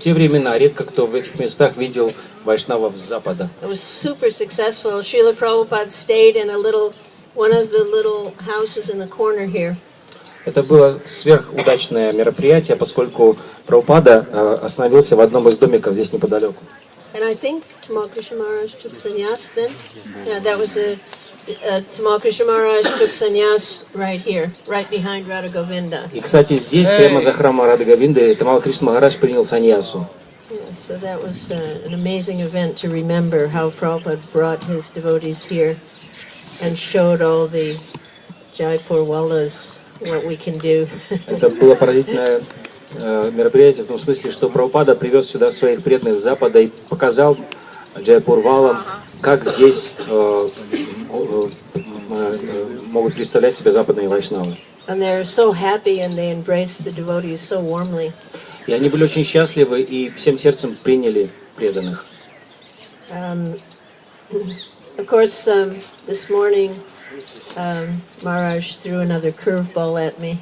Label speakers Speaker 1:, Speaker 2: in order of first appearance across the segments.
Speaker 1: те времена редко кто в этих местах видел вайшнавов с Запада.
Speaker 2: It was super successful. Srila Prabhupada stayed in one of the little houses in the corner here.
Speaker 1: Это было сверхудачное мероприятие, поскольку Прабхупада остановился в одном из домиков здесь неподалеку.
Speaker 2: And I think Tamal Krishna Maharaj took sannyas then. Yeah, that was Tamal Krishna Maharaj took sannyas right here, right behind Radha Govinda.
Speaker 1: И, кстати, здесь, прямо за храмом Рады Говинды, Тамал Кришна Махарадж принял саньясу.
Speaker 2: So that was an amazing event to remember how Prabhupada brought his devotees here and showed all the Jaipur Wallas what we can do.
Speaker 1: Это было поразительное мероприятие в том смысле, что Прабхупада привез сюда своих преданных с Запада и показал Джайпур-валам, как здесь могут представлять себя западные вайшнавы.
Speaker 2: And they're so happy and they embrace the devotees so warmly.
Speaker 1: И они были очень счастливы и всем сердцем приняли преданных.
Speaker 2: Of course, this morning Maharaj threw another curveball at me.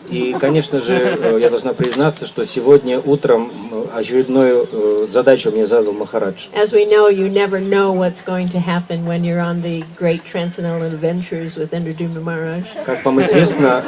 Speaker 1: И, конечно же, я должна признаться, что сегодня утром очередную задачу мне задал Махарадж.
Speaker 2: As we know, you never know what's going to happen when you're on the great transcendental adventures with Indradumna Maharaj.
Speaker 1: Как вам известно,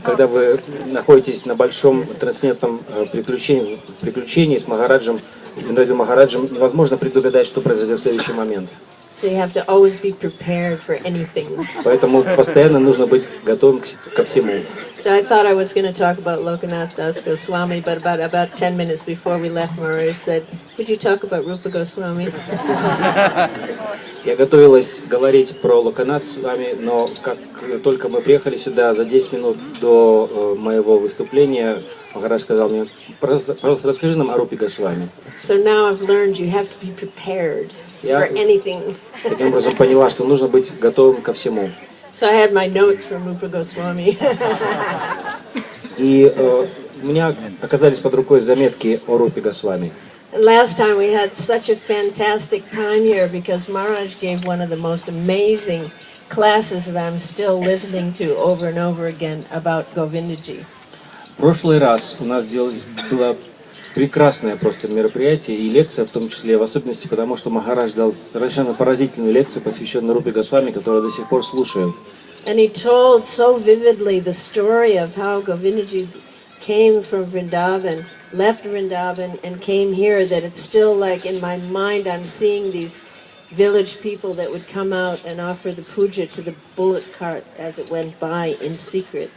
Speaker 1: когда вы находитесь на большом трансцендентном приключении с Махараджем, Индрадумна Махараджем, невозможно предугадать, что произойдет в следующий момент.
Speaker 2: So you have to always be prepared for anything.
Speaker 1: Поэтому постоянно нужно быть готовым ко всему.
Speaker 2: So I thought I was going to talk about Lokanath Das Goswami, but about 10 minutes before we left, Maharaj said, "Would you talk about Rupa Goswami?"
Speaker 1: Я готовилась говорить про Локанат с вами, но как только мы приехали сюда, за 10 минут до моего выступления, Махарадж сказал мне: пожалуйста, расскажи нам о Рупе Госвами.
Speaker 2: So now I've learned you have to be prepared for anything.
Speaker 1: Таким образом поняла, что нужно быть готовым ко всему.
Speaker 2: So I had my notes from Rupa Goswami.
Speaker 1: И у меня оказались под рукой заметки о Рупе Госвами.
Speaker 2: And last time we had such a fantastic time here because Maharaj gave one of the most amazing classes that I'm still listening to over and over again about Govindaji.
Speaker 1: В прошлый раз у нас было прекрасное просто мероприятие и лекция, в том числе, в особенности потому, что Махарадж дал совершенно поразительную лекцию, посвященную Рупе Госвами, которую я до сих пор слушаю.
Speaker 2: And he told so vividly the story of how Govindaji came from Vrindavan, left Vrindavan and came here, that it's still like in my mind I'm seeing these village people that would come out and offer the puja to the bullock cart as it went by in secret.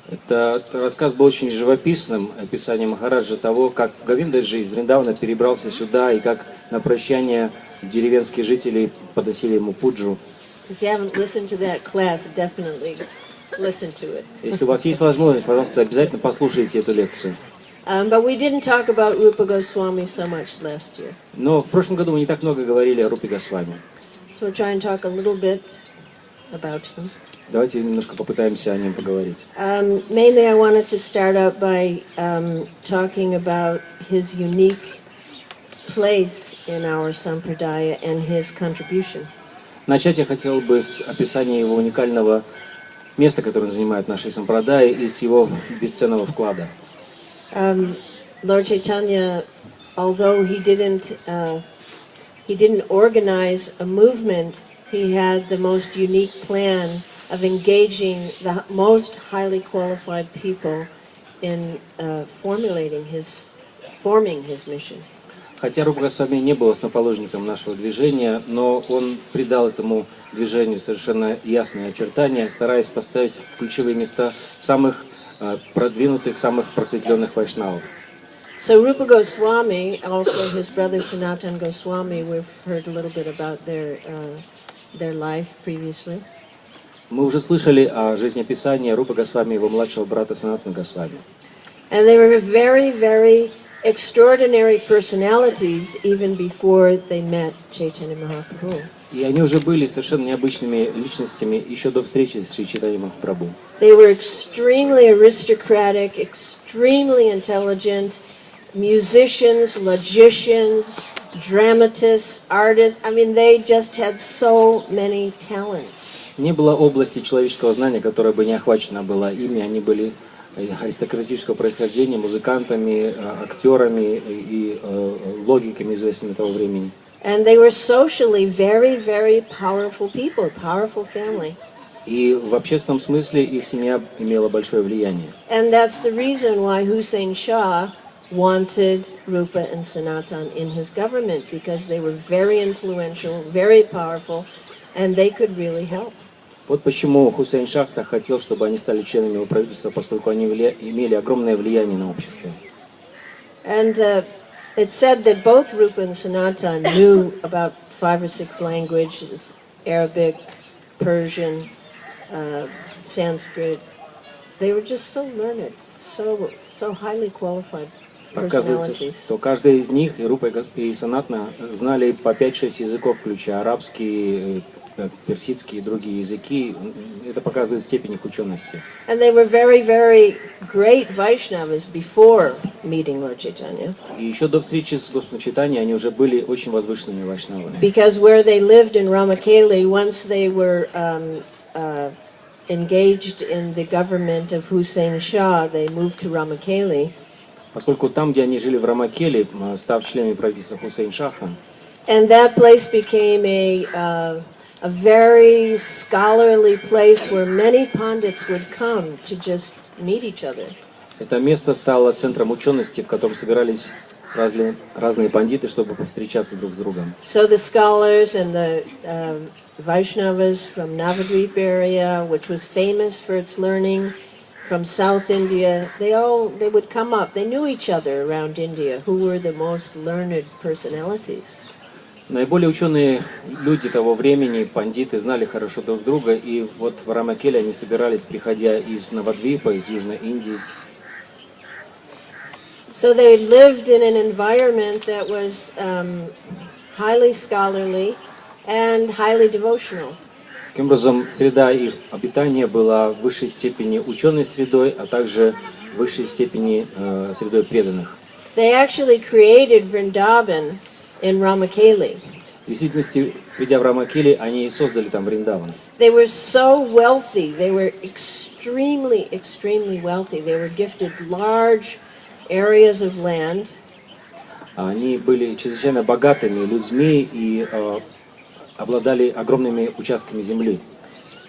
Speaker 1: Этот рассказ был очень живописным, описание Махараджа того, как Говиндаджи из Вриндавана перебрался сюда и как на прощание деревенские жители подносили ему пуджу.
Speaker 2: If you haven't listened to that class, definitely listen to it.
Speaker 1: Если у вас есть возможность, пожалуйста, обязательно послушайте эту лекцию.
Speaker 2: But we didn't talk about Rupa Goswami so much last year.
Speaker 1: Но в прошлом году мы не так много говорили о Рупе Госвами.
Speaker 2: So we'll try and talk a little bit about him.
Speaker 1: Давайте немножко попытаемся о нем поговорить.
Speaker 2: Mainly I wanted to start out by talking about his unique place in our sampradaya and his contribution.
Speaker 1: Начать я хотел бы с описания его уникального места, которое он занимает в нашей сампрадай, и с его бесценного вклада.
Speaker 2: Lord Chaitanya, although he didn't organize a movement, he had the most unique plan of engaging the most highly qualified people in forming his mission.
Speaker 1: Хотя Рупа Госвами не был основоположником нашего движения, но он придал этому движению совершенно ясные очертания, стараясь поставить в ключевые места самых продвинутых, самых просветленных вайшнавов.
Speaker 2: So Rupa Goswami, also his brother Sanatan Goswami, we've heard a little bit about their life previously.
Speaker 1: Мы уже слышали о жизнеописании Рупы Госвами и его младшего брата Санатана Госвами.
Speaker 2: And they were very, very extraordinary personalities even before they met Chaitanya Mahaprabhu.
Speaker 1: И они уже были совершенно необычными личностями еще до встречи с Шри Чайтаньей Махапрабху.
Speaker 2: They were extremely aristocratic, extremely intelligent, musicians, logicians, dramatists, artists. I mean, they just had so many talents.
Speaker 1: Не было области человеческого знания, которая бы не охвачена была ими. Они были аристократического происхождения, музыкантами, актерами и логиками, известными того времени.
Speaker 2: And they were socially very, very powerful people, powerful family.
Speaker 1: И в общественном смысле их семья имела большое влияние.
Speaker 2: And that's the reason why Hussein Shah wanted Rupa and Sanatan in his government, because they were very influential, very powerful, and they could really help.
Speaker 1: Вот почему Хусейн Шах так хотел, чтобы они стали членами его правительства, поскольку они имели огромное влияние на общество.
Speaker 2: And it's said that both Rupa and Sanatan knew about 5 or 6 languages: Arabic, Persian, Sanskrit. They were just so learned, so highly qualified
Speaker 1: Оказывается,
Speaker 2: personalities.
Speaker 1: что каждый из них, и Рупа, и Санатна, знали по 5-6 языков, включая арабский, персидский и другие языки. Это показывает степень их учености.
Speaker 2: And they were very, very great Vaishnavas before meeting Lord Chaitanya.
Speaker 1: И еще до встречи с Господом Чайтаньей они уже были очень возвышенными вайшнавами.
Speaker 2: Because where they lived in Ramakeli, once they were engaged in the government of Hussein Shah, they moved to Ramakeli.
Speaker 1: Поскольку там, где они жили в Рамакеле, став членами правительства Хусейн Шаха,
Speaker 2: And that place became a very scholarly place where many pandits would come to just meet each other.
Speaker 1: это место стало центром учености, в котором собирались разные пандиты, чтобы повстречаться друг с другом.
Speaker 2: So the scholars and the Vaishnavas from Navadvip area, which was famous for its learning, from South India, they would come up. They knew each other around India, who were the most learned personalities.
Speaker 1: Наиболее ученые люди того времени, пандиты, знали хорошо друг друга, и вот в Рамакеле они собирались, приходя из Навадвипа, из Южной Индии.
Speaker 2: So they lived in an environment that was highly scholarly and highly devotional.
Speaker 1: Таким образом, среда их обитания была в высшей степени ученой средой, а также в высшей степени средой преданных.
Speaker 2: They actually created Vrindavan in Ramakeli.
Speaker 1: В действительности, придя в Рамакели, они создали там Вриндаван.
Speaker 2: They were so wealthy. They were extremely, extremely wealthy. They were gifted large areas of land.
Speaker 1: Они были чрезвычайно богатыми людьми и обладали огромными участками земли.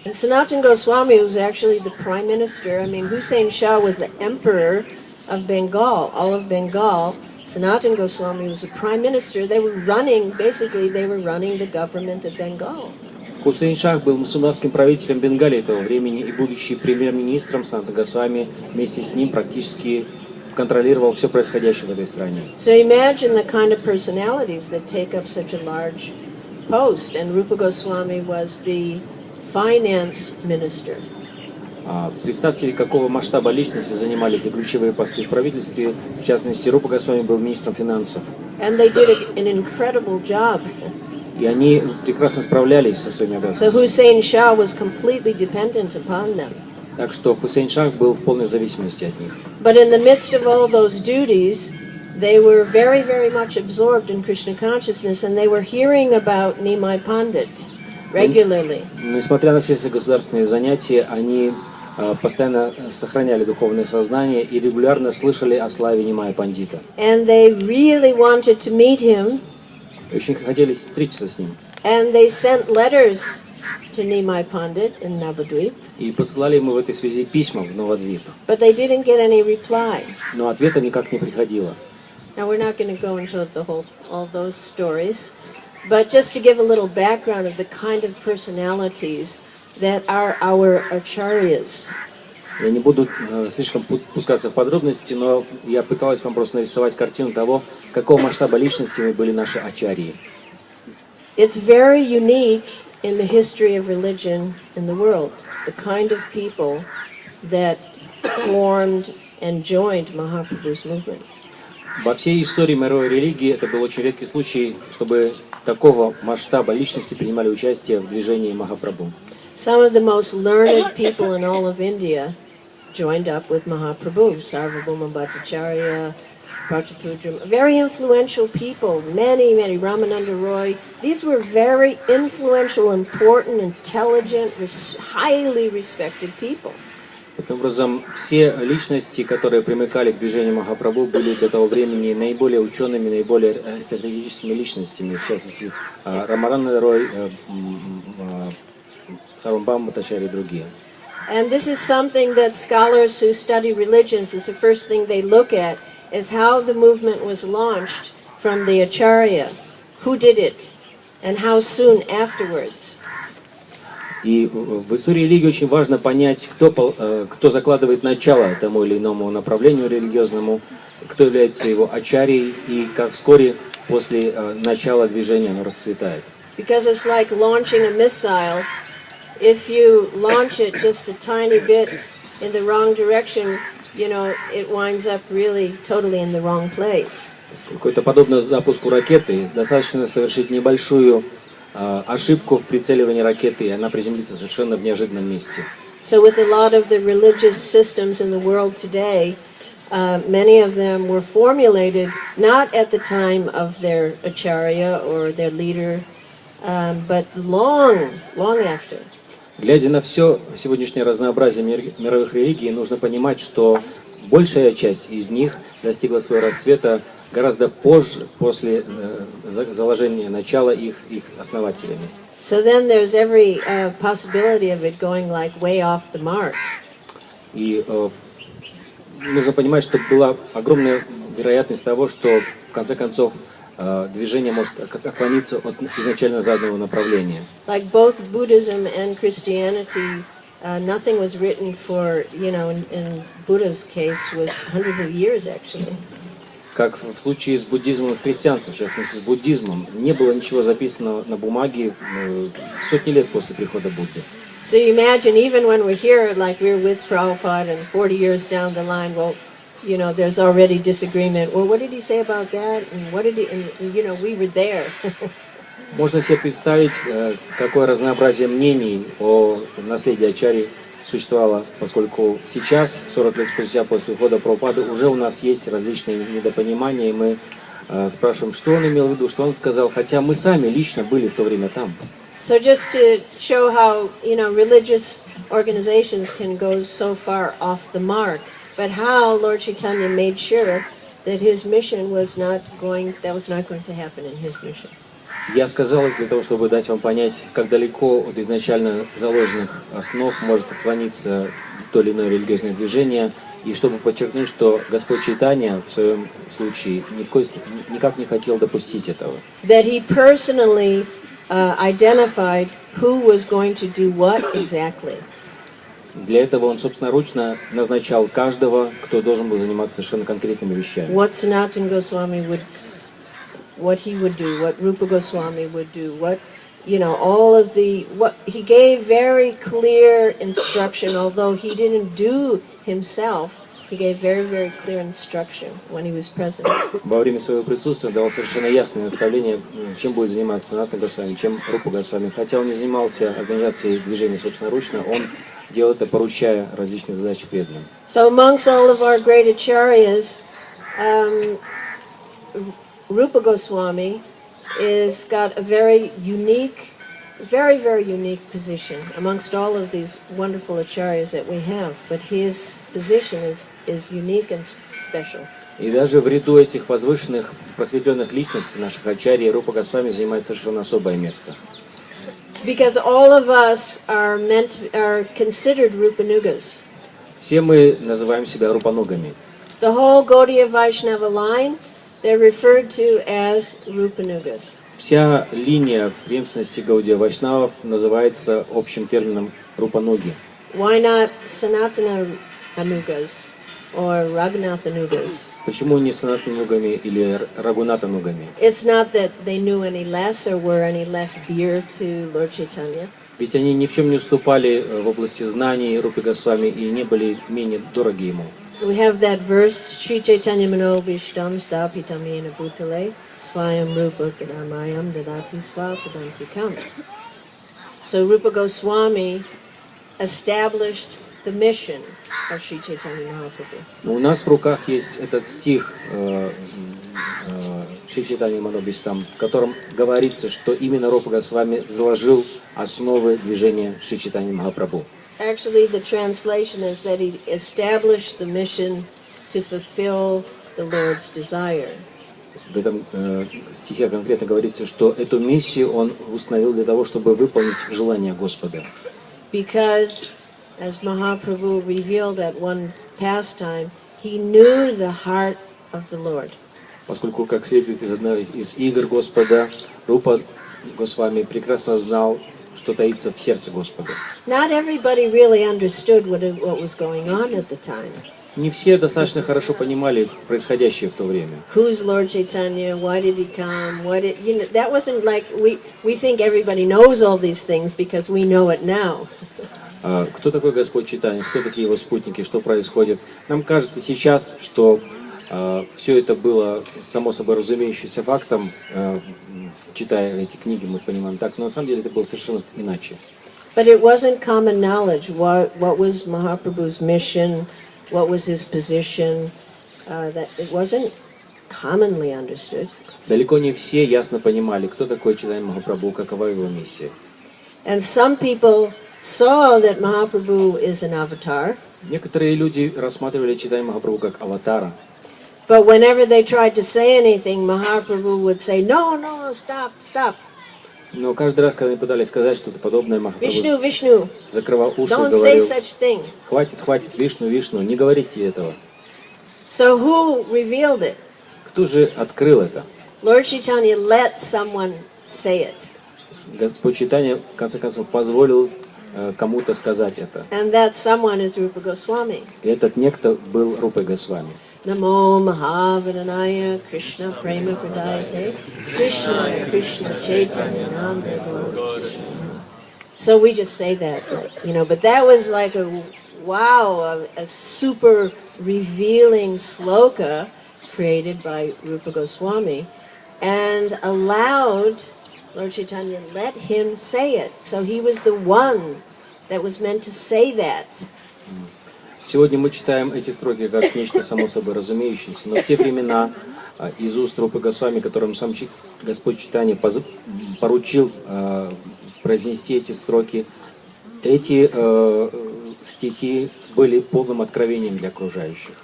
Speaker 2: And Sanatan Goswami was actually the prime minister. I mean, Hussein Shah was the emperor of Bengal, all of Bengal. Sanatan Goswami was the prime minister. They were running the government of Bengal.
Speaker 1: Хусейн Шах был мусульманским правителем Бенгалии того времени, и будучи премьер-министром, Санат Госвами вместе с ним практически контролировал все происходящее в этой стране.
Speaker 2: So imagine the kind of personalities that take up such a large post. And Rupa Goswami was the finance minister.
Speaker 1: Представьте, какого масштаба личности занимали эти ключевые посты в правительстве. В частности, Рупа Госвами был министром финансов.
Speaker 2: And they did an incredible job.
Speaker 1: И они прекрасно справлялись со своими
Speaker 2: So
Speaker 1: обязанностями.
Speaker 2: Hussein Shah was completely dependent upon them.
Speaker 1: Так что Хусейн Шах был в полной зависимости от них.
Speaker 2: But in the midst of all those duties, they were very, very much absorbed in Krishna consciousness, and they were hearing about Nimai Pandit regularly.
Speaker 1: Несмотря на все эти государственные занятия, они постоянно сохраняли духовное сознание и регулярно слышали о славе Нимая Пандита.
Speaker 2: And they really wanted to meet him,
Speaker 1: Очень хотели встретиться с ним.
Speaker 2: and they sent letters to Nimai Pandit in Navadvip,
Speaker 1: И посылали ему в этой связи письма в Новодвип.
Speaker 2: but they didn't get any reply.
Speaker 1: Но ответа никак не приходило.
Speaker 2: Now we're not going to go into all those stories, but just to give a little background of the kind of personalities that are our acharyas.
Speaker 1: Я не буду слишком пускаться в подробности, но я пыталась вам просто нарисовать картину того, какого масштаба личностями были наши ачарьи.
Speaker 2: It's very unique in the history of religion in the world, the kind of people that formed and joined Mahaprabhu's movement.
Speaker 1: Во всей истории мировой религии это был очень редкий случай, чтобы такого масштаба личности принимали участие в движении Махапрабху.
Speaker 2: Some of the most learned people in all of India joined up with Mahaprabhu, Sarvabhauma Bhattacharya, Pratapudra, very influential people, many, Ramananda Roy. These were very influential, important, intelligent, highly respected people.
Speaker 1: Таким образом, все личности, которые примыкали к движению Махапрабху, были до того времени наиболее учеными, наиболее стратегическими личностями, в частности, Рамарана Рой, Сарвабхаума Бхаттачарья и другие.
Speaker 2: And this is something that scholars who study religions, is the first thing they look at, is how the movement was launched from the Acharya, who did it, and how soon afterwards.
Speaker 1: И в истории религии очень важно понять, кто закладывает начало тому или иному направлению религиозному, кто является его ачарьей и как вскоре после начала движения оно расцветает.
Speaker 2: Because it's like launching a missile. If you launch it just a tiny bit in the wrong direction, you know, it winds up really totally in the wrong place.
Speaker 1: Какое-то подобное запуску ракеты. Достаточно совершить небольшую ошибку в прицеливании ракеты, и она приземлится совершенно в неожиданном месте.
Speaker 2: So with a lot of the religious systems in the world today, many of them were formulated not at the time of their acharya or their leader, but long after.
Speaker 1: Глядя на все сегодняшнее разнообразие мировых религий, нужно понимать, что большая часть из них достигла своего расцвета гораздо позже, после заложения начала их основателями.
Speaker 2: So then there's every possibility of it going like way off the mark.
Speaker 1: И нужно понимать, что была огромная вероятность того, что в конце концов движение может отклониться от изначально заданного направления.
Speaker 2: Like both Buddhism and Christianity, nothing was written for, you know, in Buddha's case was hundreds of years actually.
Speaker 1: Как в случае с буддизмом и христианством, в частности с буддизмом, не было ничего записано на бумаге сотни лет после прихода Будды.
Speaker 2: So you imagine, even when we're here, like we're with Prabhupada, and 40 years down the line, well, you know, there's already disagreement. Well, what did he say about that? And what did he, and you know, we were there.
Speaker 1: Можно себе представить, какое разнообразие мнений о наследии Ачарьи существовало, поскольку сейчас, 40 лет спустя после ухода Прабхупады, уже у нас есть различные недопонимания, и мы спрашиваем, что он имел в виду, что он сказал, хотя мы сами лично были в то время там.
Speaker 2: So just to show how, you know, religious organizations can go so far off the mark, but how Lord Chaitanya made sure that his mission was not going to happen in his mission.
Speaker 1: Я сказал это для того, чтобы дать вам понять, как далеко от изначально заложенных основ может отклониться то или иное религиозное движение, и чтобы подчеркнуть, что Господь Чайтанья в своем случае никак не хотел допустить этого.
Speaker 2: That he personally identified who was going to do what exactly.
Speaker 1: Для этого он собственноручно назначал каждого, кто должен был заниматься совершенно конкретными вещами.
Speaker 2: What Sanatana Goswami what he would do, what Rupa Goswami would do, what, you know, all of the, what he gave very clear instruction, although he didn't do himself, he gave very, very clear instruction when he was present.
Speaker 1: Во время своего присутствия дал совершенно ясное наставление, чем будет заниматься Санатана Госвами, чем Рупа Госвами. Хотя он не занимался организацией движения собственноручно, он делал это, поручая различные задачи преданным.
Speaker 2: So amongst all of our great acharyas, Rupa Goswami is got a very unique, very, very unique position amongst all of these wonderful acharyas that we have. But his position is unique and special.
Speaker 1: И даже в ряду этих возвышенных, просветленных личностей наших ачарьи Рупа Госвами занимает совершенно особое место.
Speaker 2: Because all of us are considered Rupanugas.
Speaker 1: Все мы называем себя рупанугами.
Speaker 2: The whole Gaudiya Vaishnava line, they're referred to as Rupanugas.
Speaker 1: Вся линия преемственности Гаудия Вайшнавов называется общим термином рупануги.
Speaker 2: Why not Sanatana Anugas or Raghunathanugas?
Speaker 1: Почему не санатанугами или рагунатанугами?
Speaker 2: It's not that they knew any less or were any less dear to Lord Chaitanya.
Speaker 1: Ведь они ни в чем не уступали в области знаний Рупе Госвами и не были менее дороги ему.
Speaker 2: We have that verse, Sri Chaitanya Mano Vishdam Stapitamena Bhutale Svayam Rupa Kadamayam Dadati Svapadantikam. So Rupa Goswami established the mission of Sri Chaitanya Mahaprabhu.
Speaker 1: У нас в руках есть этот стих Шри Чайтанья Манобхиштам, в котором говорится, что именно Рупа Госвами заложил основы движения Шри Чайтанья Махапрабху.
Speaker 2: Actually, the translation is that he established the mission to fulfill the Lord's desire.
Speaker 1: В этом стихе конкретно говорится, что эту миссию он установил для того, чтобы выполнить желание Господа.
Speaker 2: Because, as Mahaprabhu revealed at one pastime, he knew the heart of the Lord.
Speaker 1: Поскольку, как следует из одной из игр Господа, Рупа Госвами прекрасно знал, что таится в сердце Господа.
Speaker 2: Not everybody really understood what was going on at the time.
Speaker 1: Не все достаточно хорошо понимали происходящее в то время.
Speaker 2: Who's Lord Chaitanya? Why did he come? That wasn't like we think everybody knows all these things because we know it now.
Speaker 1: Кто такой Господь Чайтанья? Кто такие его спутники? Что происходит? Нам кажется сейчас, что все это было само собой разумеющимся фактом. Читая эти книги, мы понимаем так, но на самом деле это было совершенно иначе.
Speaker 2: But it wasn't common knowledge. What was Mahaprabhu's mission? What was his position? That it wasn't commonly understood.
Speaker 1: Далеко не все ясно понимали, кто такой Чайтанья Махапрабху, какова его миссия.
Speaker 2: And some people saw that Mahaprabhu is an avatar.
Speaker 1: Некоторые люди рассматривали Чайтанья Махапрабху как аватара.
Speaker 2: But whenever they tried to say anything, Mahaprabhu would say, no, stop.
Speaker 1: Но каждый раз, когда они пытались сказать что-то подобное, Махапрабху
Speaker 2: Vishnu,
Speaker 1: закрывал уши и
Speaker 2: don't say
Speaker 1: говорил:
Speaker 2: such thing.
Speaker 1: хватит, Вишну, не говорите этого.
Speaker 2: So who revealed it?
Speaker 1: Кто же открыл это?
Speaker 2: Lord Chaitanya let someone say it.
Speaker 1: Господь Чайтанья, в конце концов, позволил кому-то сказать это.
Speaker 2: And that someone is Rupa Goswami.
Speaker 1: И этот некто был Рупой Госвами.
Speaker 2: Namo Mahavidanaya Krishna Prema Pradayate Krishna Chaitanya Namde Gaur. So we just say that, but that was like a super revealing sloka created by Rupa Goswami and allowed Lord Chaitanya let him say it. So he was the one that was meant to say that.
Speaker 1: Сегодня мы читаем эти строки как нечто само собой разумеющееся, но в те времена из уст Рупы Госвами, которым сам Господь Чайтанья поручил произнести эти строки, эти стихи были полным откровением для окружающих.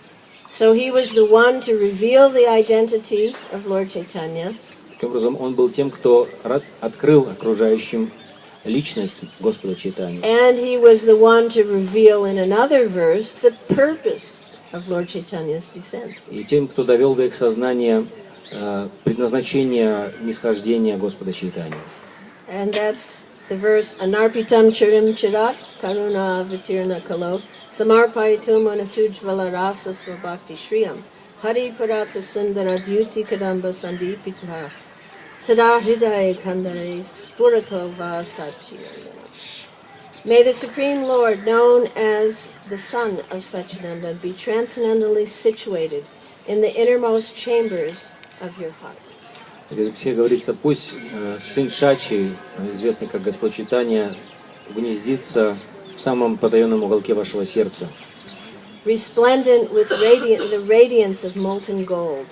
Speaker 2: So he was the one to reveal the identity of Lord Chaitanya.
Speaker 1: Таким образом, он был тем, кто открыл окружающим личность Господа Чайтаньи.
Speaker 2: And he was the one to reveal in another verse the purpose of Lord Chaitanya's descent.
Speaker 1: И тем, кто довел до их сознания предназначение нисхождения Господа Чайтаньи.
Speaker 2: And that's the verse Anarpitam Chirim Chirat Karuna Vitirna Kalo Samarpayitum Anatujvala Rasa Svabhakti Shriyam Hari Parata Sundara Dyuti Kadamba Sandipita Sada Hridaya Kandare Spurato Vasachiyana. May the Supreme Lord, known as the Son of Satchidananda, be transcendently situated in the innermost chambers of your heart.
Speaker 1: В Психе говорится: пусть сын Шачи, известный как Господь Чайтанья, гнездится в самом потаенном уголке вашего сердца.
Speaker 2: Resplendent with the radiance of molten gold.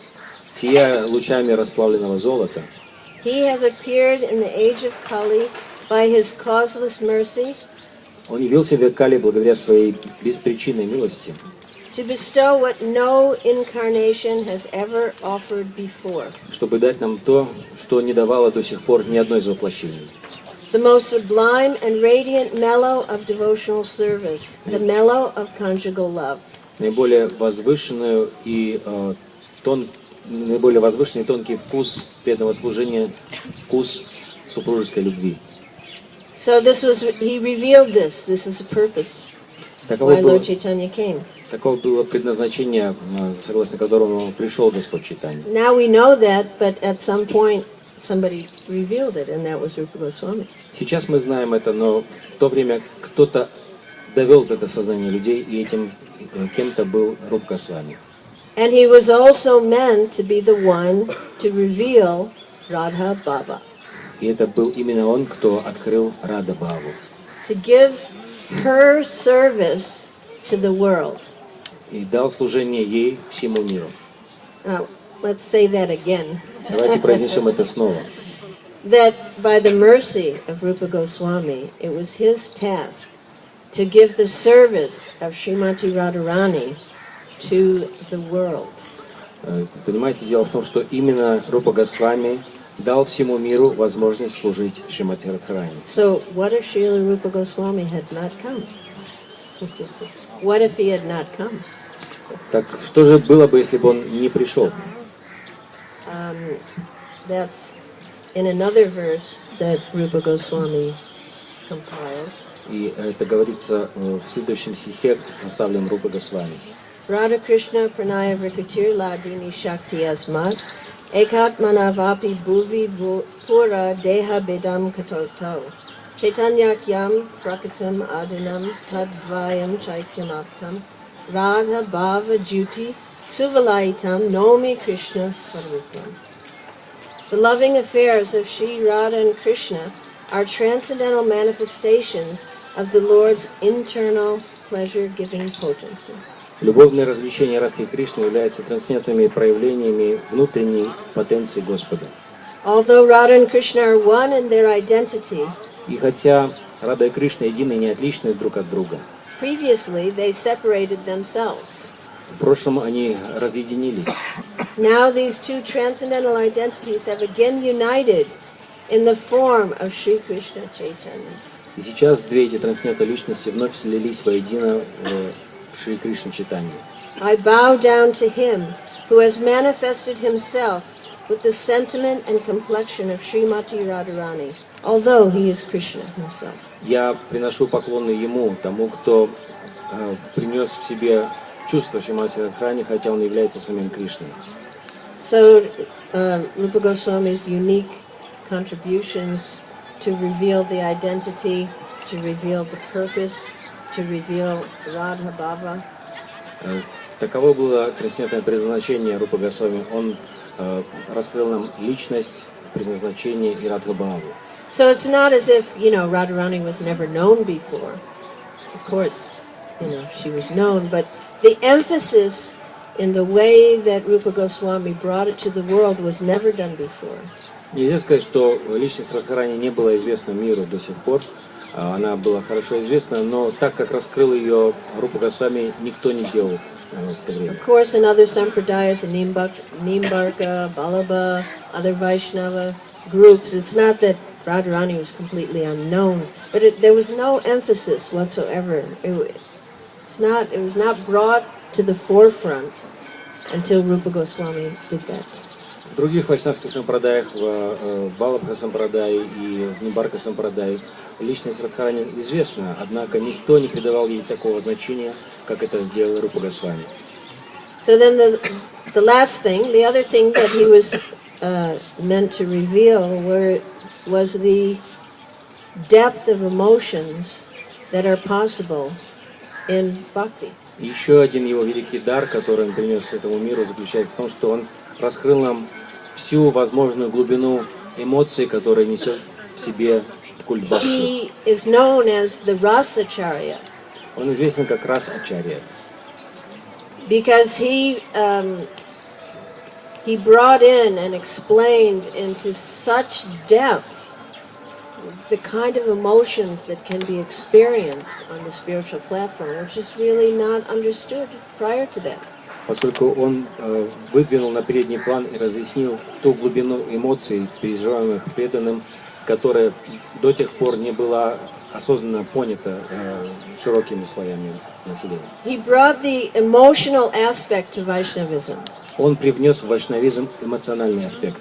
Speaker 1: Сияя лучами расплавленного золота.
Speaker 2: He has appeared in the age of Kali by his causeless mercy.
Speaker 1: Он явился в век Кали благодаря своей беспричинной милости,
Speaker 2: To bestow what no incarnation has ever offered before.
Speaker 1: чтобы дать нам то, что не давало до сих пор ни одно из воплощений.
Speaker 2: The most sublime and radiant mellow of devotional service, the mellow of conjugal love.
Speaker 1: Наиболее возвышенный и тонкий вкус преданного служения, вкус супружеской любви.
Speaker 2: So he revealed this. This is a purpose why Lord Chaitanya came.
Speaker 1: Таково было предназначение, согласно которому пришел Господь Чайтанья.
Speaker 2: Now we know that, but at some point somebody revealed it, and that was Rupa Goswami.
Speaker 1: Сейчас мы знаем это, но в то время кто-то довел это сознание людей, и этим кем-то был Рупа Госвами.
Speaker 2: And he was also meant to be the one to reveal Radha Baba.
Speaker 1: И это был именно он, кто открыл Рада Бхаву.
Speaker 2: To give her service to the world.
Speaker 1: И дал служение ей всему миру.
Speaker 2: Now, let's say that again.
Speaker 1: Давайте произнесем это снова.
Speaker 2: That by the mercy of Rupa Goswami, it was his task to give the service of Srimati Radharani to the world.
Speaker 1: Понимаете, дело в том, что именно Рупа Госвами дал всему миру возможность служить Шримати Радхарани.
Speaker 2: So what if Srila Rupa Goswami had not come? What if he had not come?
Speaker 1: Так что же было бы, если бы он не пришел?
Speaker 2: That's in another verse that Rupa Goswami compiled.
Speaker 1: И это говорится в следующем стихе, составленном Рупа Госвами.
Speaker 2: Radha Krishna pranaya vrikutir ladini shakti asmat ekatmana vapi bhuvi pura deha bedam katoto chaitanyak yam prakatam adinam tadvayam chaityamaktam radha bhava juti suvalaitam nomi Krishna svarupam. The loving affairs of Sri Radha and Krishna are transcendental manifestations of the Lord's internal pleasure-giving potency.
Speaker 1: Любовные развлечения Радхи и Кришны являются трансцендентными проявлениями внутренней потенции Господа.
Speaker 2: Although Radha and Krishna are one in their identity,
Speaker 1: И хотя Рада и Кришна едины и не отличны друг от друга,
Speaker 2: previously they separated themselves.
Speaker 1: в прошлом они разъединились.
Speaker 2: Now these two transcendental identities have again united in the form of Sri Krishna Chaitanya.
Speaker 1: И сейчас две эти трансцендентные личности вновь слились воедино в Шри Кришна Чайтанье.
Speaker 2: I bow down to him who has manifested himself with the sentiment and complexion of Srimati Radharani, although he is Krishna himself.
Speaker 1: Я приношу поклоны ему, тому, кто принес в себе чувство Шримати Радхарани, хотя он является самим Кришной.
Speaker 2: So Rupa Goswami's unique contributions to reveal the identity, to reveal the purpose, to reveal Radha Bhava.
Speaker 1: Таково было трансцендентное предназначение Рупы Госвами. Он раскрыл нам личность, предназначение и Радха-бхаву.
Speaker 2: So it's not as if, Radharani was never known before. Of course, she was known, but the emphasis in the way that Rupa Goswami brought it to the world was never done before.
Speaker 1: Нельзя сказать, что личность Радхарани не была известна миру до сих пор. Она была хорошо известна, но так как раскрыл ее Рупа Госвами, никто не делал в то время.
Speaker 2: Of course, in other sampradayas, in Nimbarka, Balaba, other Vaishnava groups, it's not that Radharani was completely unknown, but there was no emphasis whatsoever. It was not brought to the forefront until Rupa Goswami did that.
Speaker 1: В других вайшнавских сампрадаях, в Балабха сампрадае и в Нибарка сампрадае, личность Радхарани известна, однако никто не придавал ей такого значения, как это сделал Рупа Госвами.
Speaker 2: So then the last thing, the other thing that he was meant to reveal was the depth of emotions that are possible in bhakti.
Speaker 1: Еще один его великий дар, который он принес этому миру, заключается в том, что он раскрыл нам всю возможную глубину эмоций, которые несет в себе культ бхакти.
Speaker 2: He is known as the Rasacharya
Speaker 1: Он известен как Рас-ачарья,
Speaker 2: because he brought in and explained into such depth the kind of emotions that can be experienced on the spiritual platform, which is really not understood prior to that.
Speaker 1: поскольку он выдвинул на передний план и разъяснил ту глубину эмоций, переживаемых преданным, которая до тех пор не была осознанно понята широкими слоями населения.
Speaker 2: He brought the emotional aspect to Vaishnavism.
Speaker 1: Он привнес в вайшнавизм эмоциональный аспект.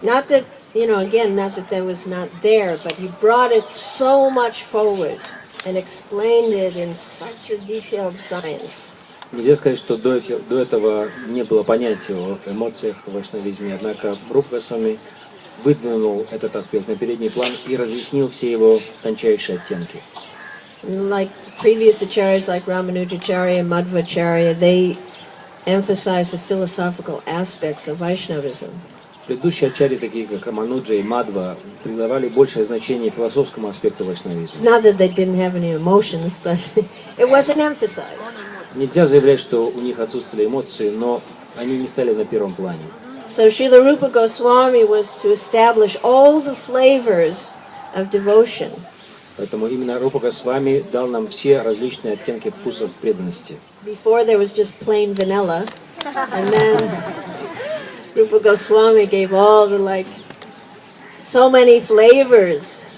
Speaker 2: Not that, not that that was not there, but he brought it so much forward and explained it in such a detailed science.
Speaker 1: Нельзя сказать, что до этого не было понятия о эмоциях в вайшнавизме, однако Рупа Госвами выдвинул этот аспект на передний план и разъяснил все его тончайшие оттенки.
Speaker 2: Like previous acharyas like Ramanujacharya and Madhvacharya, they emphasize the philosophical aspects of Vaishnavism.
Speaker 1: Предыдущие ачарьи, такие как Рамануджа и Мадва, придавали большее значение философскому аспекту
Speaker 2: It's
Speaker 1: вайшнавизма.
Speaker 2: not that they didn't have any emotions, but it wasn't emphasized.
Speaker 1: Нельзя заявлять, что у них отсутствовали эмоции, но они не стали на первом плане.
Speaker 2: So Srila Rupa Goswami was to establish all the flavors of devotion
Speaker 1: Поэтому именно Рупа Госвами дал нам все различные оттенки вкусов преданности.
Speaker 2: Before there was just plain vanilla, and then Rupa Goswami gave all the so many flavors.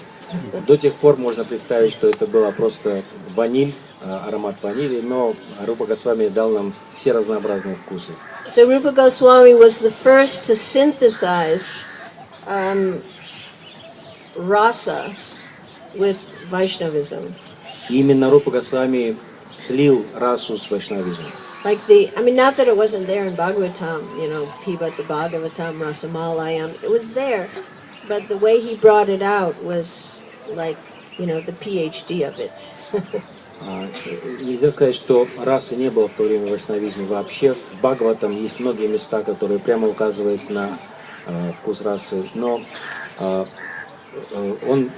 Speaker 1: До тех пор можно представить, что это была просто ваниль, аромат ванили, но Рупа Госвами дал нам все разнообразные вкусы.
Speaker 2: So Rupa Goswami was the first to synthesize rasa with Vaishnavism.
Speaker 1: И именно Рупа Госвами слил расу с вайшнавизмом.
Speaker 2: Not that it wasn't there in Bhagavatam, Pibata Bhagavatam Rasamalayam, it was there, but the way he brought it out was the PhD of it.
Speaker 1: Нельзя сказать, что расы не было в то время в вайшнавизме вообще. В Бхагаватам есть многие места, которые прямо указывают на вкус расы, но он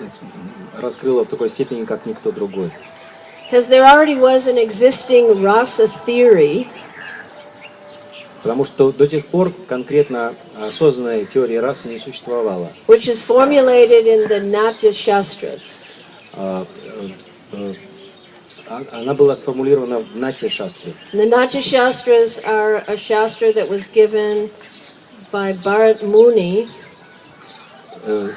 Speaker 1: раскрыл его в такой степени, как никто другой.
Speaker 2: Because there already was an existing rasa theory.
Speaker 1: Потому что до тех пор конкретно осознанная теория расы не существовала.
Speaker 2: Which is formulated in the Natya Shastras.
Speaker 1: Она была сформулирована в Натья Шастре.
Speaker 2: The Natya Shastras are a shastra that was given by Bharat Muni.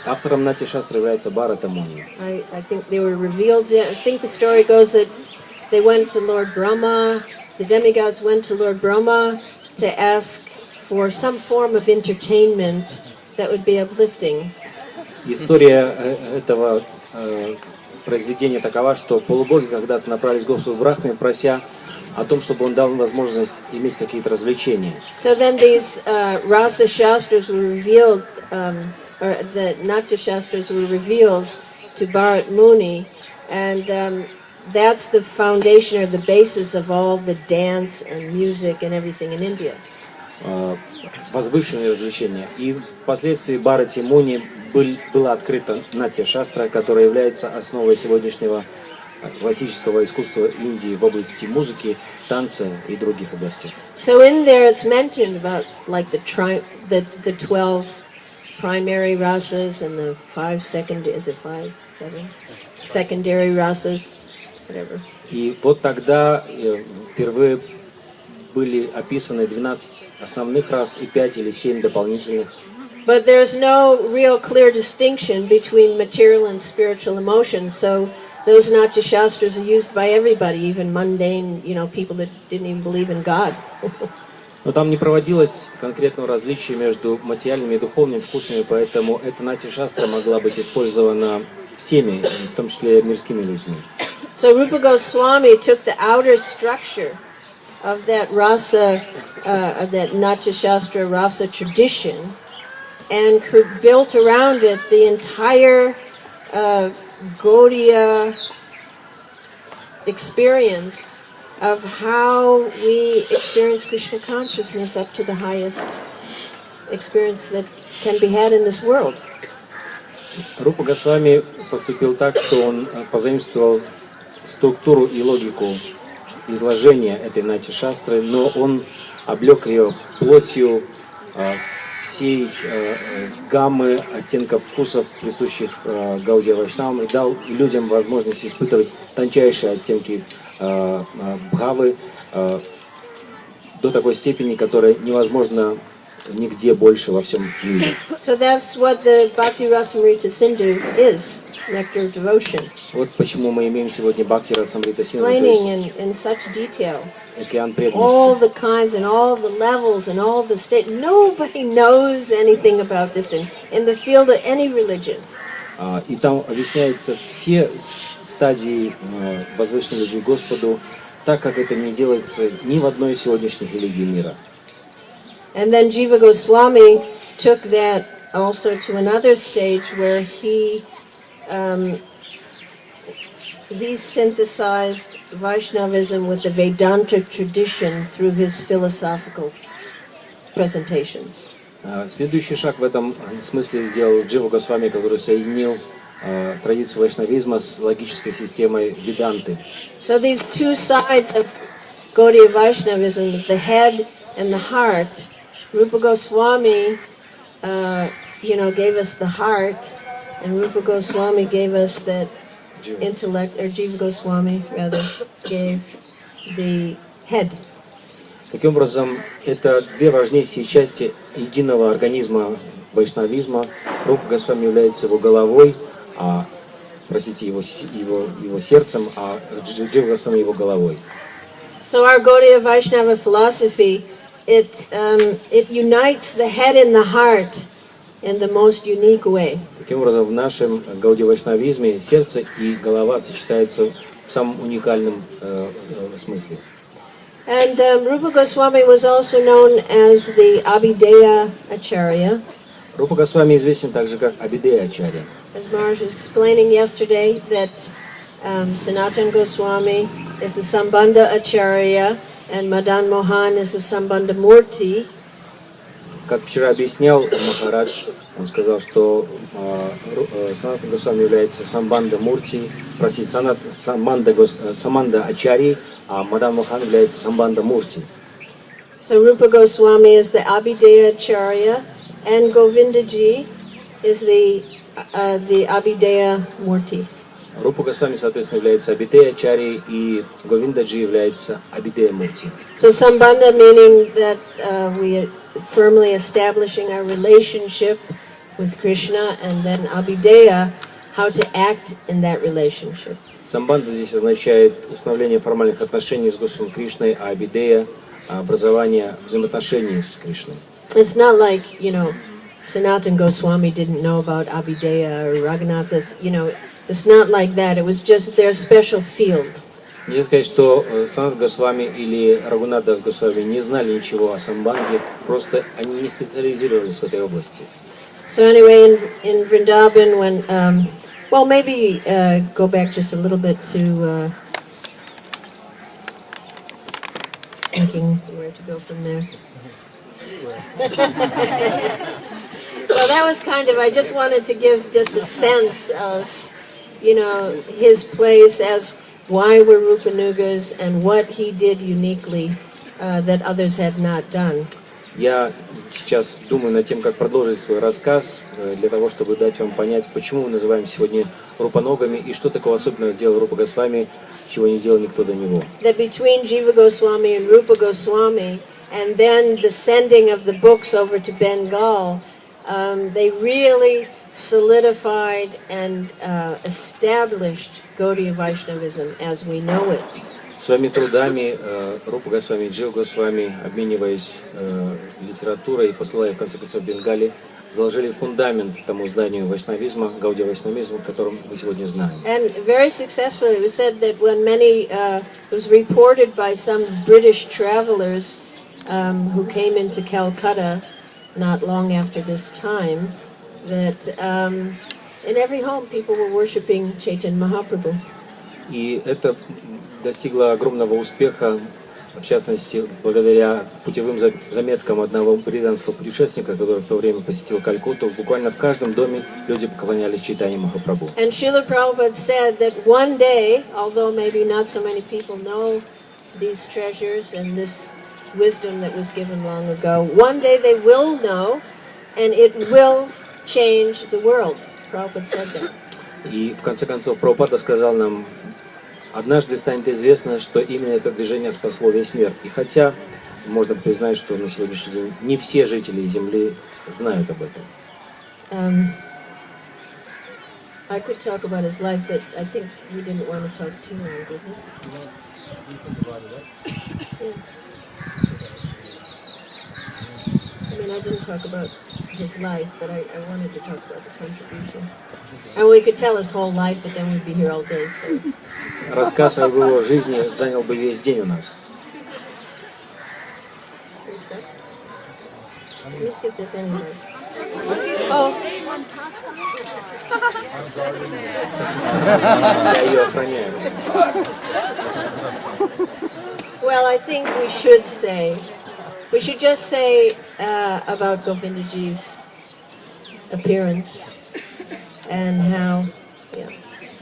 Speaker 1: Автором Натья Шастры является Бхарата Муни.
Speaker 2: I think they were revealed. I think the story goes that they went to Lord Brahma. The demigods went to Lord Brahma to ask for some form of entertainment that would be uplifting.
Speaker 1: История этого произведения такова, что полубоги когда-то направились к Господу Брахме, прося о том, чтобы он дал им возможность иметь какие-то развлечения.
Speaker 2: So then these rasa shastras were revealed, or the Natya Shastras were revealed to Bharat Muni, and that's the foundation or the basis of all the dance and music and everything in India.
Speaker 1: Возвышенные развлечения. И впоследствии Бхарати Муни была открыта Натья Шастра, которая является основой сегодняшнего классического искусства Индии в области музыки, танца и других областей.
Speaker 2: So in there it's mentioned about the 12 primary rasas and the 5 secondary rasas, whatever.
Speaker 1: И вот тогда впервые были описаны 12 основных рас и 5 или 7 дополнительных.
Speaker 2: But there's no real clear distinction between material and spiritual emotions. So those Natya Shastras are used by everybody, even mundane, people that didn't even believe in God.
Speaker 1: Но там не проводилось конкретного различия между материальными и духовными вкусами, поэтому эта Натья Шастра могла быть использована всеми, в том числе и мирскими людьми.
Speaker 2: So Rupa Goswami took the outer structure of that rasa, of that Natya Shastra rasa tradition, and built around it the entire Gaudiya experience of how we experience Krishna consciousness up to the highest experience that can be had in this world.
Speaker 1: Рупа Госвами поступил так, что он позаимствовал структуру и логику изложения этой Натья Шастры, но он облег ее плотью всей гаммы оттенков вкусов, присущих Гаудия Вайшнавам, и дал людям возможность испытывать тончайшие оттенки бхавы до такой степени, которая невозможна нигде больше во всем мире.
Speaker 2: So that's what the Bhakti Rasamrita Sindhu is, nectar of devotion.
Speaker 1: Вот почему мы имеем сегодня Бхакти Расамрита Синдху, то
Speaker 2: Explaining
Speaker 1: есть
Speaker 2: in such detail
Speaker 1: океан
Speaker 2: all
Speaker 1: преданности.
Speaker 2: the kinds and all the levels and all the states. Nobody knows anything about this in the field of any religion.
Speaker 1: И там объясняются все стадии возвышенной любви к Господу, так как это не делается ни в одной из сегодняшних религий мира.
Speaker 2: And then Jiva Goswami took that also to another stage where he synthesized Vaishnavism with the Vedanta tradition through his philosophical presentations.
Speaker 1: Следующий шаг в этом смысле сделал Джива Госвами, который соединил традицию вайшнавизма с логической системой Веданты.
Speaker 2: So these two sides of Gaudiya Vaishnavism, the head and the heart, Rupa Goswami, gave us the heart, and Rupa Goswami gave us that intellect, or Jiva Goswami rather, gave the head.
Speaker 1: Таким образом, это две важнейшие части единого организма вайшнавизма. Рупа Госвами является его головой, его сердцем, а Джива Госвами его головой.
Speaker 2: So our Gaudiya Vaishnava philosophy, it unites the head and the heart in the most unique way.
Speaker 1: Таким образом, в нашем Гаудия Вайшнавизме сердце и голова сочетаются в самом уникальном смысле.
Speaker 2: And Rupa Goswami was also known as the Abhideya Acharya.
Speaker 1: Рупа Госвами известен также как Абидея Ачарья.
Speaker 2: As Maharaj was explaining yesterday, that Sanatana Goswami is the Sambandha Acharya and Madan Mohan is the Sambandha Murti.
Speaker 1: Как вчера объяснял Махарадж, он сказал, что Санатана Госвами является Самбанда Мурти, Саманда Ачарьей, а Мадан Мохан является Самбанда Мурти.
Speaker 2: So Rupa Goswami is the Abhideya Acharya and Govindaji is the Abhideya Murti.
Speaker 1: Рупа Госвами, соответственно, является Абидея Ачарьей, и Говиндаджи является Абидея Мурти.
Speaker 2: So Sambandha meaning that we are firmly establishing our relationship with Krishna, and then Abhideya, how to act in that relationship.
Speaker 1: Самбанда здесь означает установление формальных отношений с Господом Кришной, а Абидея – образование взаимоотношений с Кришной.
Speaker 2: It's not like, Sanatana Goswami didn't know about Abhideya or Raghunath, it's not like that. It was just their special field.
Speaker 1: Нельзя сказать, что Санат Госвами или Рагунат Дас Госвами не знали ничего о самбанге, просто они не специализировались в этой области.
Speaker 2: So anyway, in Vrindavan, when, maybe go back just a little bit to thinking where to go from there. Well, that was I just wanted to give just a sense of, his place as why we're Rupanugas and what he did uniquely that others had not done.
Speaker 1: Я сейчас думаю над тем, как продолжить свой рассказ, для того, чтобы дать вам понять, почему мы называем сегодня Рупаногами и что такого особенного сделал Рупа Госвами, чего не делал никто до него.
Speaker 2: That between Jiva Goswami and Rupa Goswami, and then the sending of the books over to Bengal, they really solidified and established Gaudiya Vaishnavism as we know it.
Speaker 1: Своими трудами Рупа Госвами и Джива Госвами, обмениваясь литературой и посылая в конце концов Бенгалии, заложили фундамент тому зданию вайшнавизма, Гаудия Вайшнавизма, которым мы сегодня знаем.
Speaker 2: And very successfully, it was said that when it was reported by some British travelers who came into Calcutta not long after this time, that in every home people were worshipping Chaitanya Mahaprabhu.
Speaker 1: И это достигло огромного успеха, в частности, благодаря путевым заметкам одного британского путешественника, который в то время посетил Калькутту. Буквально в каждом доме люди поклонялись Чайтанье Махапрабху.
Speaker 2: And Srila Prabhupada said that one day, although maybe not so many people know these treasures and this wisdom that was given long ago, one day they will know, and it will change the world. Prabhupada said that.
Speaker 1: И в конце концов Прабхупада сказал нам, однажды станет известно, что именно это движение спасло весь мир. И хотя можно признать, что на сегодняшний день не все жители Земли знают об этом.
Speaker 2: I could talk about his life, but I think we didn't want to talk too long, did we? Yeah. I mean, I didn't talk about his life, but I wanted to talk about the contribution. And we could tell his whole life, but then we'd be here all day. So.
Speaker 1: Рассказ о его жизни занял бы весь день у нас.
Speaker 2: Let me see if there's anybody. Oh.
Speaker 1: Я ее охраняю.
Speaker 2: Well, I think we should just say about Govindaji's appearance and how,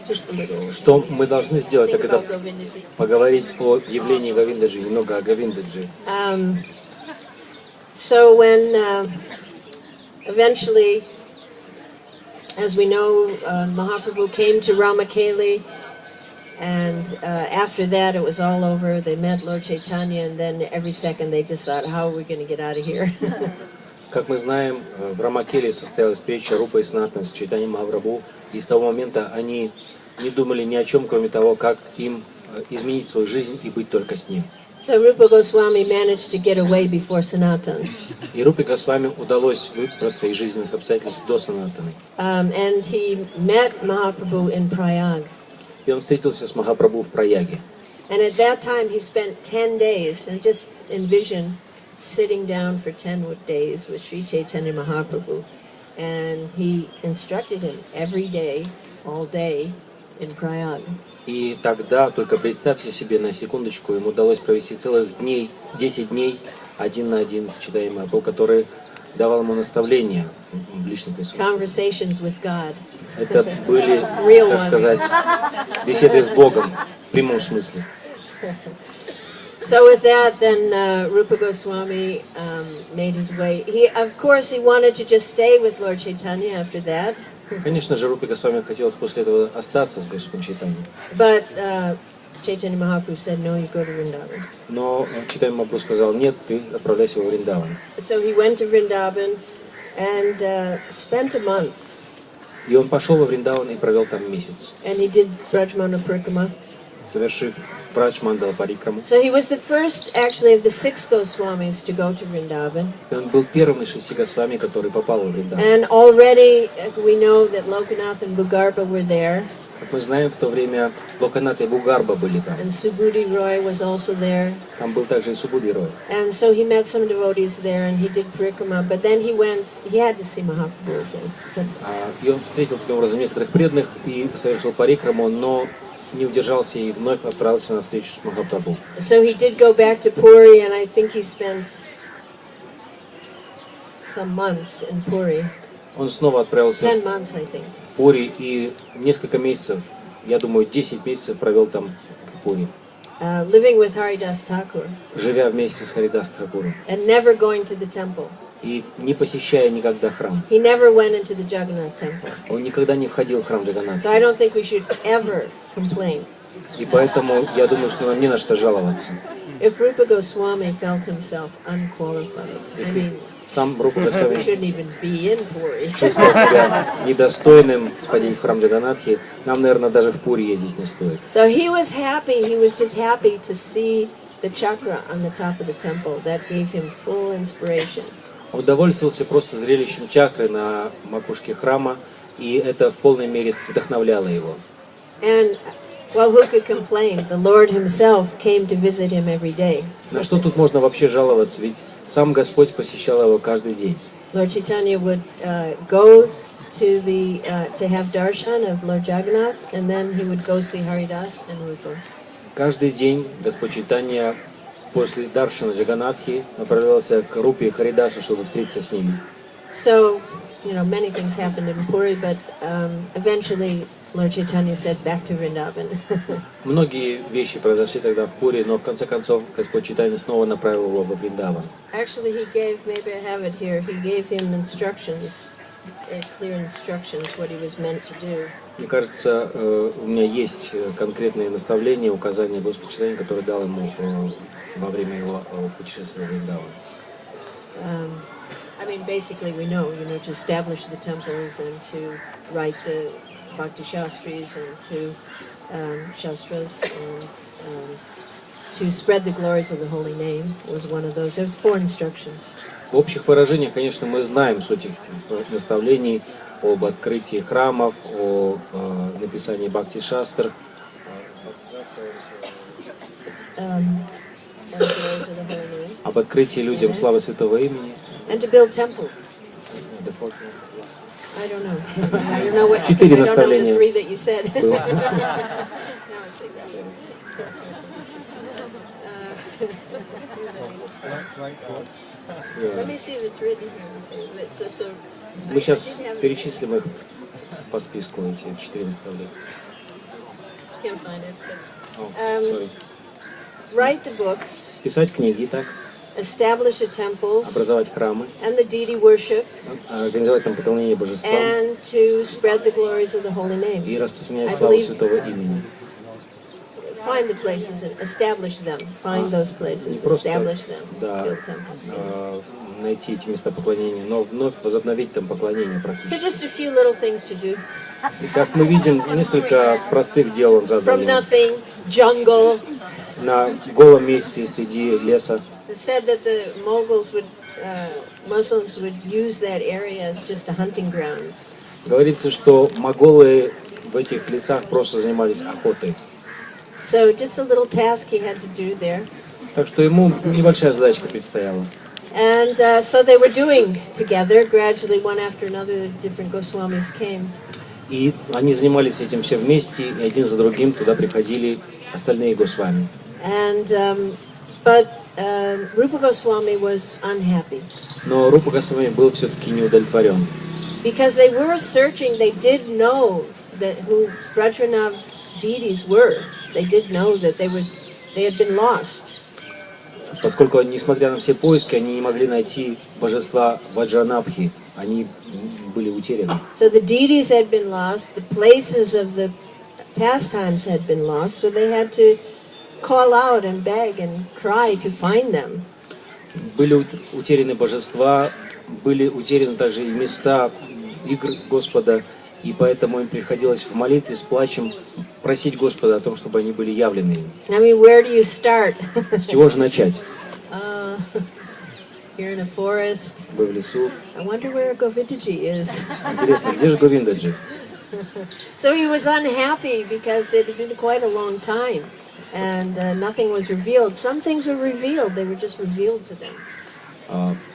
Speaker 2: just a little.
Speaker 1: Что мы должны сделать, так это
Speaker 2: Govindaji.
Speaker 1: поговорить о явлении Говиндаджи, немного о Говиндаджи.
Speaker 2: So when eventually As we know, Mahaprabhu came to Ramakeli, and after that it was all over. They met Lord Chaitanya, and then every second they just thought, how are we going to get out of here?
Speaker 1: Как мы знаем, в Рамакеле состоялась встреча Рупы и Санатаны с Чайтаньей Махапрабху, и с того момента они не думали ни о чем, кроме того, как им изменить свою жизнь и быть только с ним.
Speaker 2: So Rupa Goswami managed to get away before Sanatana.
Speaker 1: И Рупе Госвами удалось выбраться из жизненных обстоятельств до Санатаны.
Speaker 2: And he met Mahaprabhu in Prayag.
Speaker 1: И он встретился с Махапрабху в Праяге.
Speaker 2: And at that time he spent 10 days, and just envision sitting down for 10 days with Sri Chaitanya Mahaprabhu. And he instructed him every day, all day, in Prayag.
Speaker 1: И тогда, только представьте себе на секундочку, ему удалось провести целых 10 дней один на один с Чайтаньей Махапрабху, который давал ему наставления в личном присутствии.
Speaker 2: Conversations with God.
Speaker 1: Это были, так сказать, беседы с Богом в прямом смысле.
Speaker 2: So with that, then Rupa Goswami made his way. Of course, he wanted to just stay with Lord Chaitanya after that.
Speaker 1: Конечно же, Рупе Госвами хотелось после этого остаться с Господом Чайтаньей.
Speaker 2: But Chaitanya Mahaprabhu said, no, you go to Vrindavan.
Speaker 1: Но Чайтанья Махапрабху сказал, нет, ты отправляйся во Вриндаван.
Speaker 2: So he went to Vrindavan and spent a month.
Speaker 1: И он пошел во Вриндаван и провел там месяц,
Speaker 2: And he did Brajmana Parikrama.
Speaker 1: совершив Брадж-мандала парикраму.
Speaker 2: So he was the first, actually, of the 6 Goswamis to go to Vrindavan.
Speaker 1: И он был первым из 6 Госвами, который попал во Вриндаван.
Speaker 2: And already we know that Lokanath and Bhugarba were there.
Speaker 1: Как мы знаем, в то время Локанат и Бугарба были там.
Speaker 2: And Subudhi Roy was also there.
Speaker 1: Там был также и Субудhi Рой.
Speaker 2: And so he met some devotees there and he did Parikrama. But then he had to see Mahaprabhu again.
Speaker 1: И он встретил таким образом некоторых преданных и совершил парикраму, но не удержался и вновь отправился на встречу с Махапрабху.
Speaker 2: So he did go back to Puri, and I think he spent some months in Puri.
Speaker 1: Он снова отправился
Speaker 2: 10 months, I think.
Speaker 1: в Пури и несколько месяцев, я думаю, 10 месяцев провел там в Пури,
Speaker 2: Living with Haridas Thakur
Speaker 1: живя вместе с Харидас Thakуром
Speaker 2: and never going to the temple.
Speaker 1: и не посещая никогда храм.
Speaker 2: He never went into the Jagannath temple.
Speaker 1: Он никогда не входил в храм Джаганнатха.
Speaker 2: So I don't think we should ever complain.
Speaker 1: И поэтому я думаю, что нам не на что жаловаться.
Speaker 2: If Rupa Goswami felt himself unqualified, I
Speaker 1: Если
Speaker 2: mean,
Speaker 1: сам Рупа
Speaker 2: we
Speaker 1: Госвами
Speaker 2: shouldn't even be in Puri.
Speaker 1: чувствовал себя недостойным входить в храм Джаганнатхи, нам, наверное, даже в Пури ездить не стоит.
Speaker 2: So he was happy. He was just happy to see the chakra on the top of the temple. That gave him full inspiration.
Speaker 1: Он удовольствовался просто зрелищем чакры на макушке храма, и это в полной мере вдохновляло его.
Speaker 2: And, well, who could complain? The Lord himself came to visit him every day.
Speaker 1: На что тут можно вообще жаловаться, ведь сам Господь посещал его каждый день.
Speaker 2: Lord Chaitanya would go to have darshan of Lord Jagannath, and then he would go see Haridas and Rupa.
Speaker 1: Каждый день Господь Чайтанья после даршана Джаганнатхи направлялся к Рупе и Харидасу, чтобы встретиться с ними.
Speaker 2: So, many things happened in Puri, but eventually Lord Chaitanya said, back to Vrindavan.
Speaker 1: Многие вещи произошли тогда в Пури, но в конце концов Господь Чайтанья снова направил его во Вриндаван.
Speaker 2: Actually, he gave, maybe I have it here, he gave him instructions, clear instructions, what he was meant to do.
Speaker 1: Мне кажется, у меня есть конкретные наставления, указания Господа Чайтаньи, которые дал ему во время его путешествия в Вриндаван.
Speaker 2: I mean, basically we know, to establish the temples and to write the Bhakti Shastris and to Shastras and to spread the glories of the holy name was one of those. There was 4 instructions.
Speaker 1: В общих выражениях, конечно, мы знаем суть этих наставлений об открытии храмов, о написании Бхакти-шастр, об открытии людям славы Святого Имени.
Speaker 2: And to build temples. I don't know. I don't know what.
Speaker 1: 4
Speaker 2: I don't know
Speaker 1: наставления.
Speaker 2: the 3 that you said. Let me see if it's written here.
Speaker 1: Мы сейчас перечислим их по списку, эти 4 наставления.
Speaker 2: Can't find it.
Speaker 1: Sorry.
Speaker 2: Write the books
Speaker 1: Писать книги, так?
Speaker 2: establish the temples,
Speaker 1: образовать храмы,
Speaker 2: and the deity worship,
Speaker 1: организовать там поклонение божествам
Speaker 2: and to spread the glories of the holy name.
Speaker 1: и распространять
Speaker 2: I
Speaker 1: славу
Speaker 2: believe-
Speaker 1: святого имени.
Speaker 2: Find the places and establish them. Find those
Speaker 1: Не
Speaker 2: places,
Speaker 1: просто,
Speaker 2: establish them,
Speaker 1: да,
Speaker 2: build temples.
Speaker 1: найти эти места поклонения, но вновь возобновить там поклонение
Speaker 2: So
Speaker 1: практически.
Speaker 2: just a few little things to do.
Speaker 1: И как мы видим, несколько простых дел он задал
Speaker 2: From
Speaker 1: ему.
Speaker 2: nothing, jungle.
Speaker 1: На голом месте среди леса.
Speaker 2: It said that the Muslims would use that area as just a hunting grounds.
Speaker 1: Говорится, что моголы в этих лесах просто занимались охотой.
Speaker 2: So just a little task he had to do there.
Speaker 1: Так что ему небольшая задачка предстояла.
Speaker 2: And so they were doing together, gradually one after another, the different Goswamis came.
Speaker 1: И они занимались этим все вместе, и один за другим туда приходили остальные Госвами.
Speaker 2: And but Rupa Goswami was unhappy
Speaker 1: Но Рупа Госвами был все-таки не удовлетворен.
Speaker 2: because they were searching. They did know that who Brajranav's deities were. They did know that they had been lost.
Speaker 1: Поскольку, несмотря на все поиски, они не могли найти божества Ваджранабхи. Они были утеряны.
Speaker 2: So the deities had been lost. The places of the pastimes had been lost. So they had to call out and beg and cry to find them.
Speaker 1: Были утеряны божества, были утеряны также и места игр Господа, и поэтому им приходилось в молитве с плачем просить Господа о том, чтобы они были явлены им.
Speaker 2: I mean, where do you start?
Speaker 1: С чего же начать?
Speaker 2: You're in a forest.
Speaker 1: Вы в лесу.
Speaker 2: I wonder where Govindaji is.
Speaker 1: Интересно, где же Говиндаджи?
Speaker 2: So he was unhappy because it had been quite a long time and nothing was revealed. Some things were revealed, they were just revealed to them.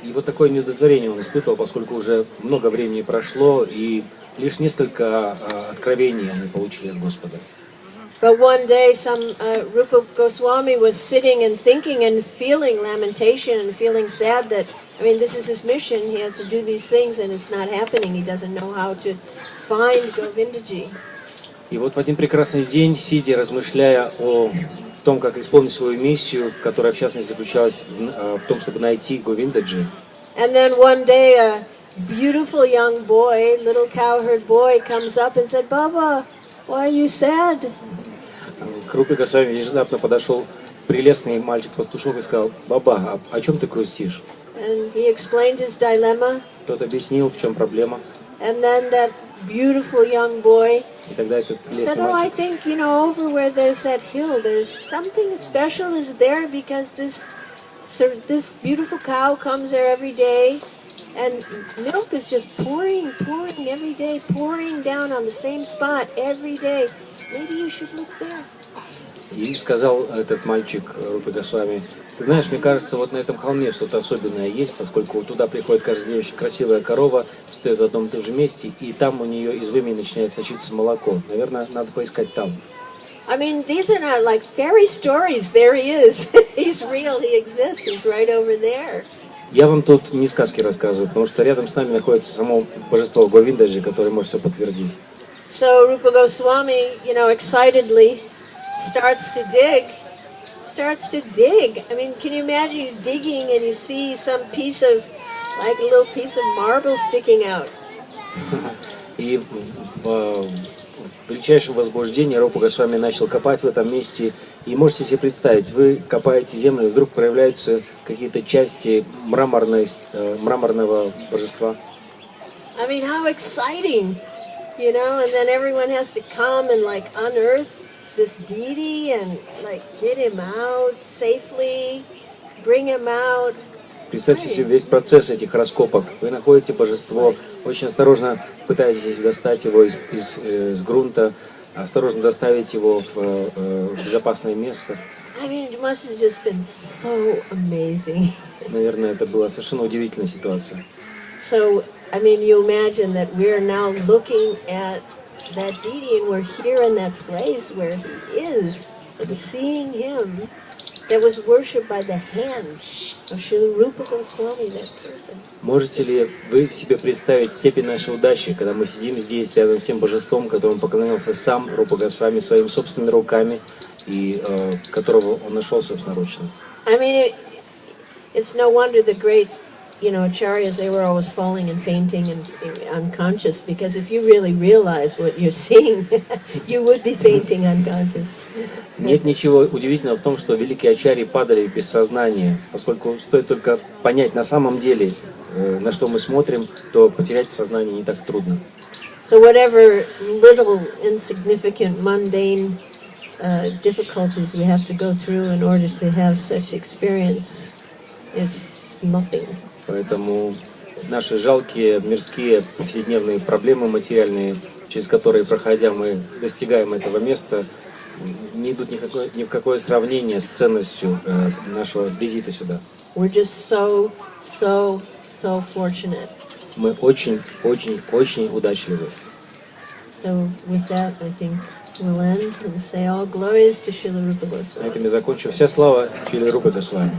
Speaker 1: И вот такое неудовлетворение он испытывал, поскольку уже много времени прошло, и лишь несколько откровений они получили от Господа.
Speaker 2: But one day Rupa Goswami was sitting and thinking and feeling lamentation and feeling sad that, I mean, this is his mission, he has to do these things and it's not happening, he doesn't know how to find Govindaji.
Speaker 1: И вот в один прекрасный день, сидя, размышляя о том, как исполнить свою миссию, которая в частности заключалась в том, чтобы найти Говиндаджи.
Speaker 2: And then one day a beautiful young boy, little cowherd boy, comes up and said, Baba, why are you sad?
Speaker 1: К Рупе Госвами внезапно подошел прелестный мальчик-пастушок и сказал: «Баба, о чем ты грустишь?»
Speaker 2: And he explained his dilemma.
Speaker 1: Тот объяснил, в чем проблема.
Speaker 2: And then that beautiful young boy
Speaker 1: И тогда этот
Speaker 2: said,
Speaker 1: прелестный
Speaker 2: oh, I
Speaker 1: мальчик
Speaker 2: think, over where there's that hill, there's something special is there because this beautiful cow comes there every day and milk is just pouring every day, pouring down on the same spot every day. Maybe you should look there.
Speaker 1: И сказал этот мальчик Рупе Госвами: «Ты знаешь, мне кажется, вот на этом холме что-то особенное есть, поскольку туда приходит каждый день очень красивая корова, стоит в одном и том же месте, и там у нее из вымени начинает сочиться молоко. Наверное, надо поискать там».
Speaker 2: I mean, these are not like fairy stories. There he is. He's real. He exists. He's right over there.
Speaker 1: Я вам тут не сказки рассказываю, потому что рядом с нами находится само божество Говиндаджи, которое может все подтвердить.
Speaker 2: So Rupa Goswami, excitedly starts to dig. I mean, can you imagine you digging and you see some piece of, like a little piece of marble sticking out?
Speaker 1: И в величайшем возбуждении Рупа Госвами начал копать в этом месте. И можете себе представить, вы копаете землю, и вдруг проявляются какие-то части мраморного божества.
Speaker 2: I mean, how exciting, and then everyone has to come and like unearth this deity and like get him out safely, bring him out.
Speaker 1: Представьте себе весь процесс этих раскопок. Вы находите божество, очень осторожно пытаетесь достать его из грунта, осторожно доставить его в безопасное место.
Speaker 2: I mean, it must have just been so amazing.
Speaker 1: Наверное, это была совершенно удивительная ситуация.
Speaker 2: So, I mean, you imagine that we're now looking at that deity and we're here in that place where he is, and seeing him that was worshipped by the hand of Srila Rupa Goswami, that person.
Speaker 1: Можете ли вы себе представить степень нашей удачи, когда мы сидим здесь, рядом с тем божеством, которому поклонился сам Рупа Госвами своими собственными руками, и которого он нашел собственноручно?
Speaker 2: I mean, it's no wonder the great, acharyas, they were always falling and fainting and unconscious, because if you really realize what you're seeing, you would be fainting unconscious.
Speaker 1: Нет ничего удивительного в том, что великие ачарьи падали без сознания, поскольку стоит только понять на самом деле, на что мы смотрим, то потерять сознание не так трудно.
Speaker 2: So whatever little insignificant mundane difficulties we have to go through in order to have such experience, it's nothing.
Speaker 1: Поэтому наши жалкие, мирские, повседневные проблемы материальные, через которые, проходя, мы достигаем этого места, не идут ни в какое сравнение с ценностью нашего визита сюда.
Speaker 2: We're just so fortunate.
Speaker 1: Мы очень, очень, очень удачливы.
Speaker 2: So with that, I think we'll end and say all glories to Srila Rupa Goswami.
Speaker 1: На этом я закончу. Вся слава Шриле Рупе Госвами.